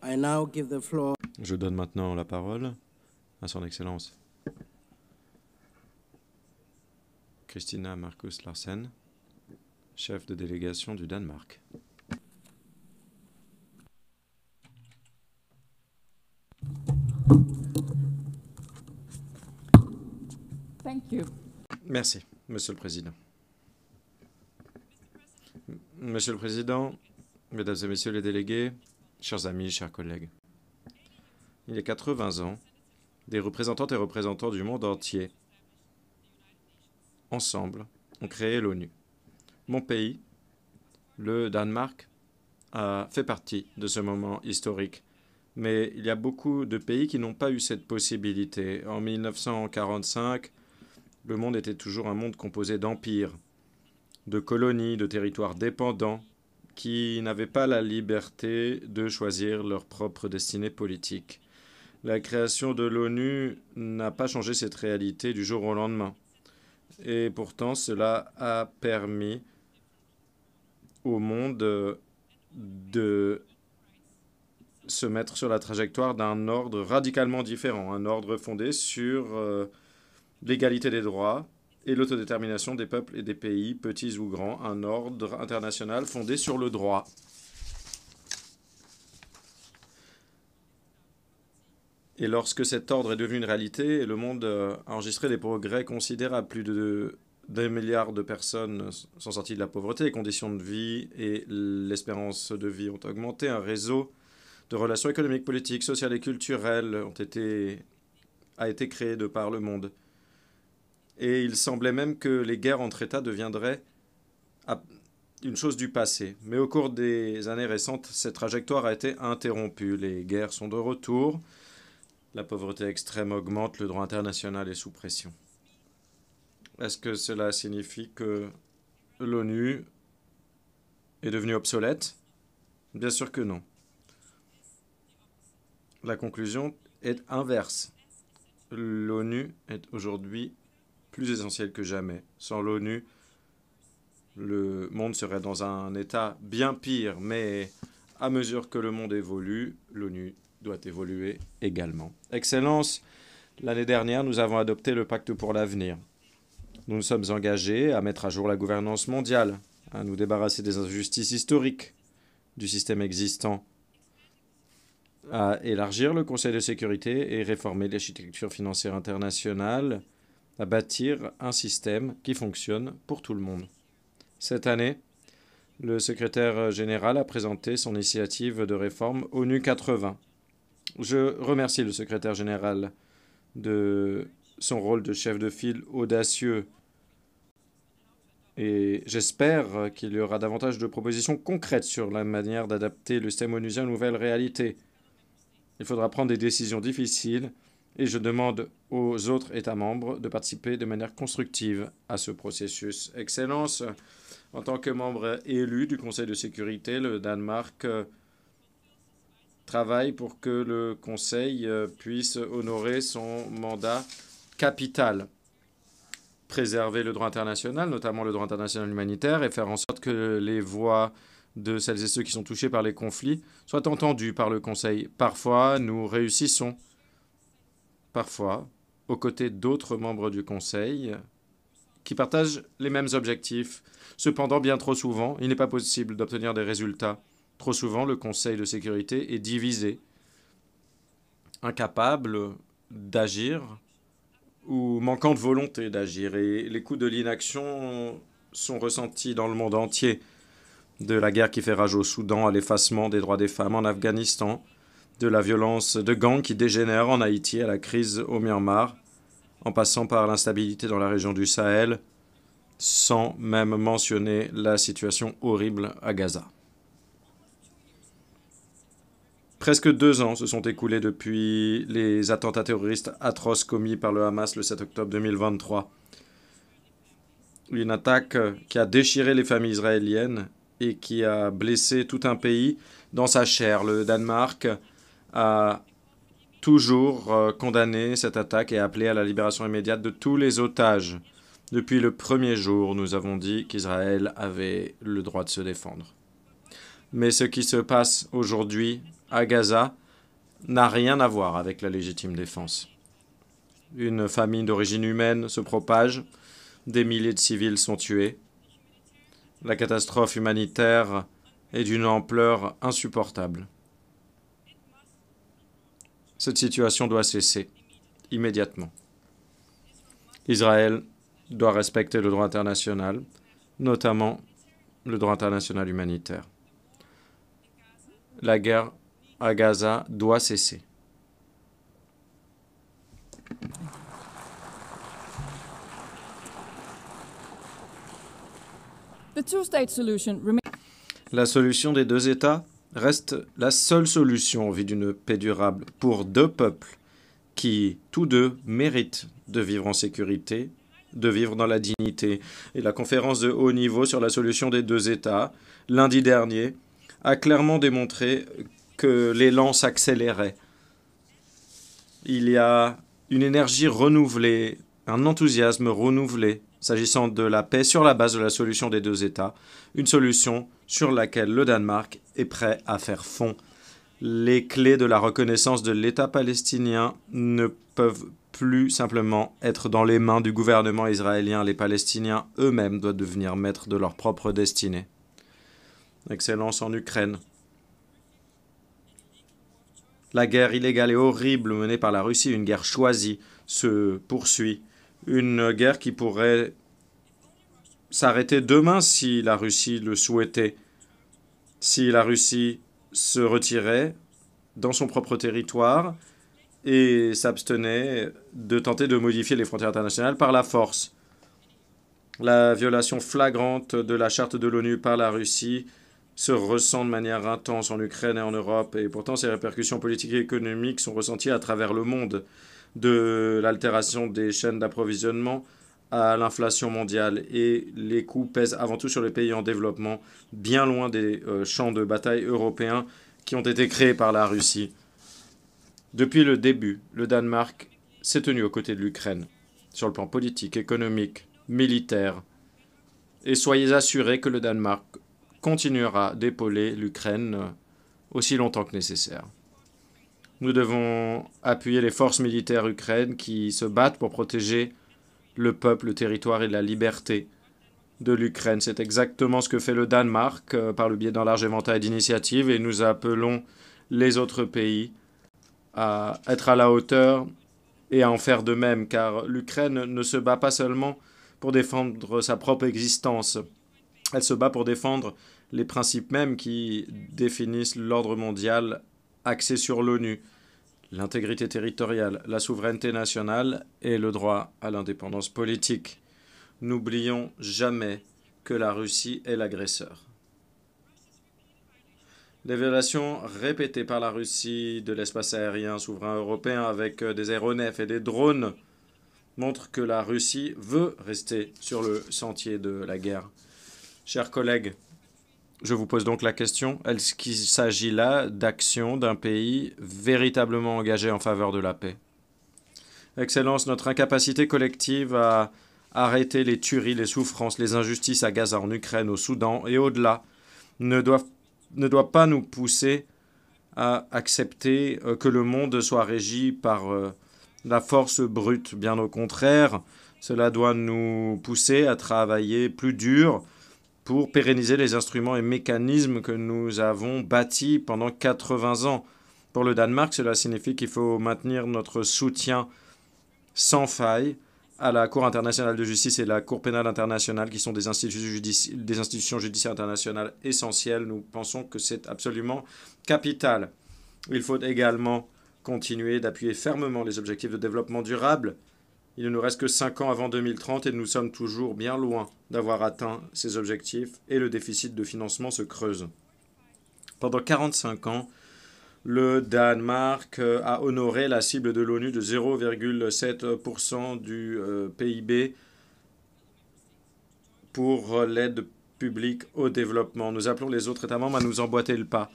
I now give the floor. Je donne maintenant la parole à son Excellence Christina Markus Larsen, chef de délégation du Danemark. Thank you. Merci, Monsieur le Président. Monsieur le Président, Mesdames et Messieurs les délégués, chers amis, chers collègues, il y a 80 ans, des représentantes et représentants du monde entier, ensemble, ont créé l'ONU. Mon pays, le Danemark, a fait partie de ce moment historique. Mais il y a beaucoup de pays qui n'ont pas eu cette possibilité. En 1945, le monde était toujours un monde composé d'empires, de colonies, de territoires dépendants, qui n'avaient pas la liberté de choisir leur propre destinée politique. La création de l'ONU n'a pas changé cette réalité du jour au lendemain. Et pourtant, cela a permis au monde de se mettre sur la trajectoire d'un ordre radicalement différent, un ordre fondé sur l'égalité des droits et l'autodétermination des peuples et des pays, petits ou grands, un ordre international fondé sur le droit. Et lorsque cet ordre est devenu une réalité, le monde a enregistré des progrès considérables. Plus de 2 milliards de personnes sont sorties de la pauvreté, les conditions de vie et l'espérance de vie ont augmenté. Un réseau de relations économiques, politiques, sociales et culturelles a été créé de par le monde. Et il semblait même que les guerres entre États deviendraient une chose du passé. Mais au cours des années récentes, cette trajectoire a été interrompue. Les guerres sont de retour. La pauvreté extrême augmente, le droit international est sous pression. Est-ce que cela signifie que l'ONU est devenue obsolète? Bien sûr que non. La conclusion est inverse. L'ONU est aujourd'hui plus essentielle que jamais. Sans l'ONU, le monde serait dans un état bien pire, mais à mesure que le monde évolue, l'ONU doit évoluer également. Excellence, l'année dernière, nous avons adopté le Pacte pour l'avenir. Nous nous sommes engagés à mettre à jour la gouvernance mondiale, à nous débarrasser des injustices historiques du système existant, à élargir le Conseil de sécurité et réformer l'architecture financière internationale, à bâtir un système qui fonctionne pour tout le monde. Cette année, le secrétaire général a présenté son initiative de réforme ONU 80. Je remercie le secrétaire général de son rôle de chef de file audacieux et j'espère qu'il y aura davantage de propositions concrètes sur la manière d'adapter le système onusien aux nouvelles réalités. Il faudra prendre des décisions difficiles et je demande aux autres États membres de participer de manière constructive à ce processus. Excellence, en tant que membre élu du Conseil de sécurité, le Danemark travaille pour que le Conseil puisse honorer son mandat capital. Préserver le droit international, notamment le droit international humanitaire, et faire en sorte que les voix de celles et ceux qui sont touchés par les conflits soient entendues par le Conseil. Parfois, nous réussissons. Parfois, aux côtés d'autres membres du Conseil qui partagent les mêmes objectifs. Cependant, bien trop souvent, il n'est pas possible d'obtenir des résultats. Trop souvent, le Conseil de sécurité est divisé, incapable d'agir ou manquant de volonté d'agir. Et les coûts de l'inaction sont ressentis dans le monde entier. De la guerre qui fait rage au Soudan à l'effacement des droits des femmes en Afghanistan, de la violence de gangs qui dégénère en Haïti à la crise au Myanmar, en passant par l'instabilité dans la région du Sahel, sans même mentionner la situation horrible à Gaza. Presque 2 ans se sont écoulés depuis les attentats terroristes atroces commis par le Hamas le 7 octobre 2023. Une attaque qui a déchiré les familles israéliennes et qui a blessé tout un pays dans sa chair. Le Danemark a toujours condamné cette attaque et appelé à la libération immédiate de tous les otages. Depuis le premier jour, nous avons dit qu'Israël avait le droit de se défendre. Mais ce qui se passe aujourd'hui à Gaza n'a rien à voir avec la légitime défense. Une famine d'origine humaine se propage, des milliers de civils sont tués. La catastrophe humanitaire est d'une ampleur insupportable. Cette situation doit cesser immédiatement. Israël doit respecter le droit international, notamment le droit international humanitaire. La guerre à Gaza doit cesser. La solution des deux États reste la seule solution en vue d'une paix durable pour deux peuples qui, tous deux, méritent de vivre en sécurité, de vivre dans la dignité. Et la conférence de haut niveau sur la solution des deux États, lundi dernier, a clairement démontré que l'élan s'accélérait. Il y a une énergie renouvelée, un enthousiasme renouvelé s'agissant de la paix sur la base de la solution des deux États, une solution sur laquelle le Danemark est prêt à faire fond. Les clés de la reconnaissance de l'État palestinien ne peuvent plus simplement être dans les mains du gouvernement israélien. Les Palestiniens eux-mêmes doivent devenir maîtres de leur propre destinée. Excellence en Ukraine. La guerre illégale et horrible menée par la Russie, une guerre choisie, se poursuit. Une guerre qui pourrait s'arrêter demain si la Russie le souhaitait. Si la Russie se retirait dans son propre territoire et s'abstenait de tenter de modifier les frontières internationales par la force. La violation flagrante de la charte de l'ONU par la Russie se ressent de manière intense en Ukraine et en Europe, et pourtant ces répercussions politiques et économiques sont ressenties à travers le monde, de l'altération des chaînes d'approvisionnement à l'inflation mondiale, et les coûts pèsent avant tout sur les pays en développement, bien loin des champs de bataille européens qui ont été créés par la Russie. Depuis le début, le Danemark s'est tenu aux côtés de l'Ukraine, sur le plan politique, économique, militaire, et soyez assurés que le Danemark continuera d'épauler l'Ukraine aussi longtemps que nécessaire. Nous devons appuyer les forces militaires ukrainiennes qui se battent pour protéger le peuple, le territoire et la liberté de l'Ukraine. C'est exactement ce que fait le Danemark par le biais d'un large éventail d'initiatives, et nous appelons les autres pays à être à la hauteur et à en faire de même, car l'Ukraine ne se bat pas seulement pour défendre sa propre existence, elle se bat pour défendre les principes mêmes qui définissent l'ordre mondial axé sur l'ONU, l'intégrité territoriale, la souveraineté nationale et le droit à l'indépendance politique. N'oublions jamais que la Russie est l'agresseur. Les violations répétées par la Russie de l'espace aérien souverain européen avec des aéronefs et des drones montrent que la Russie veut rester sur le sentier de la guerre. Chers collègues, je vous pose donc la question, est-ce qu'il s'agit là d'actions d'un pays véritablement engagé en faveur de la paix? Excellence, notre incapacité collective à arrêter les tueries, les souffrances, les injustices à Gaza, en Ukraine, au Soudan et au-delà ne doit pas nous pousser à accepter que le monde soit régi par la force brute. Bien au contraire, cela doit nous pousser à travailler plus dur pour pérenniser les instruments et mécanismes que nous avons bâtis pendant 80 ans. Pour le Danemark, cela signifie qu'il faut maintenir notre soutien sans faille à la Cour internationale de justice et la Cour pénale internationale, qui sont des institutions judiciaires internationales essentielles. Nous pensons que c'est absolument capital. Il faut également continuer d'appuyer fermement les objectifs de développement durable. Il ne nous reste que 5 ans avant 2030 et nous sommes toujours bien loin d'avoir atteint ces objectifs, et le déficit de financement se creuse. Pendant 45 ans, le Danemark a honoré la cible de l'ONU de 0,7% du PIB pour l'aide publique au développement. Nous appelons les autres États membres à nous emboîter le pas.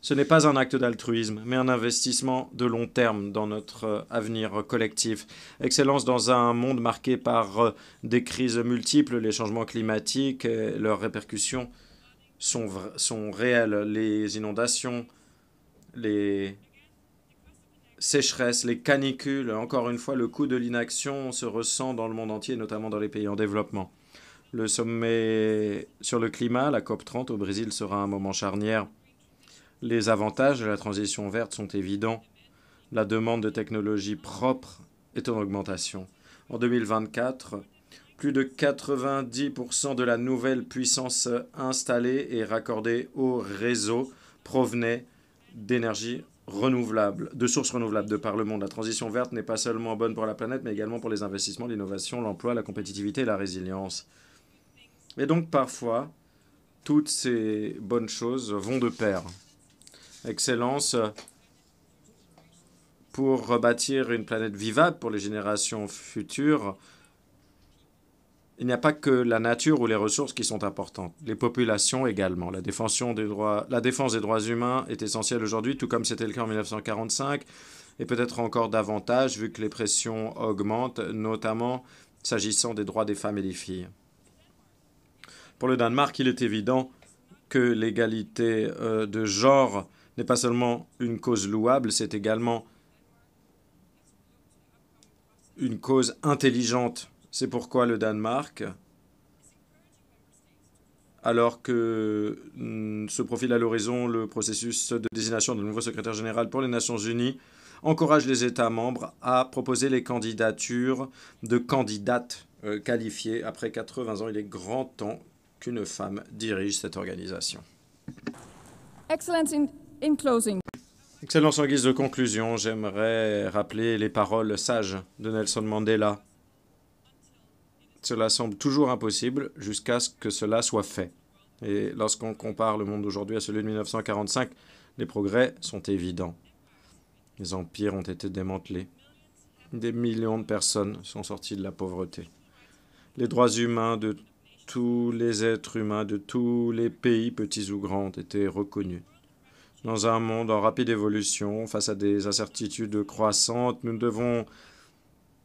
Ce n'est pas un acte d'altruisme, mais un investissement de long terme dans notre avenir collectif. Excellence, dans un monde marqué par des crises multiples, les changements climatiques et leurs répercussions sont réelles. Les inondations, les sécheresses, les canicules. Encore une fois, le coût de l'inaction se ressent dans le monde entier, notamment dans les pays en développement. Le sommet sur le climat, la COP30 au Brésil, sera un moment charnière. Les avantages de la transition verte sont évidents. La demande de technologies propres est en augmentation. En 2024, plus de 90% de la nouvelle puissance installée et raccordée au réseau provenait d'énergie renouvelable, de sources renouvelables de par le monde. La transition verte n'est pas seulement bonne pour la planète, mais également pour les investissements, l'innovation, l'emploi, la compétitivité et la résilience. Et donc parfois, toutes ces bonnes choses vont de pair. Excellence pour rebâtir une planète vivable pour les générations futures. Il n'y a pas que la nature ou les ressources qui sont importantes, les populations également. La défense des droits humains est essentielle aujourd'hui, tout comme c'était le cas en 1945, et peut-être encore davantage vu que les pressions augmentent, notamment s'agissant des droits des femmes et des filles. Pour le Danemark, il est évident que l'égalité de genre n'est pas seulement une cause louable, c'est également une cause intelligente. C'est pourquoi le Danemark, alors que se profile à l'horizon le processus de désignation de nouveau secrétaire général pour les Nations Unies, encourage les États membres à proposer les candidatures de candidates qualifiées. Après 80 ans, il est grand temps qu'une femme dirige cette organisation. Excellence in closing. Excellence en guise de conclusion, j'aimerais rappeler les paroles sages de Nelson Mandela. Cela semble toujours impossible jusqu'à ce que cela soit fait. Et lorsqu'on compare le monde d'aujourd'hui à celui de 1945, les progrès sont évidents. Les empires ont été démantelés. Des millions de personnes sont sorties de la pauvreté. Les droits humains de tous les êtres humains, de tous les pays, petits ou grands, ont été reconnus. Dans un monde en rapide évolution, face à des incertitudes croissantes, nous ne devons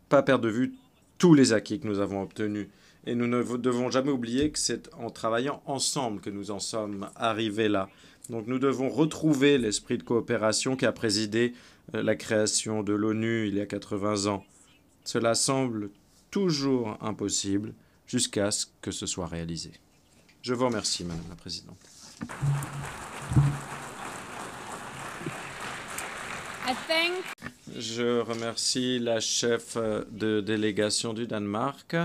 pas perdre de vue tous les acquis que nous avons obtenus. Et nous ne devons jamais oublier que c'est en travaillant ensemble que nous en sommes arrivés là. Donc nous devons retrouver l'esprit de coopération qui a présidé la création de l'ONU il y a 80 ans. Cela semble toujours impossible jusqu'à ce que ce soit réalisé. Je vous remercie, Madame la Présidente. Je remercie la chef de délégation du Danemark.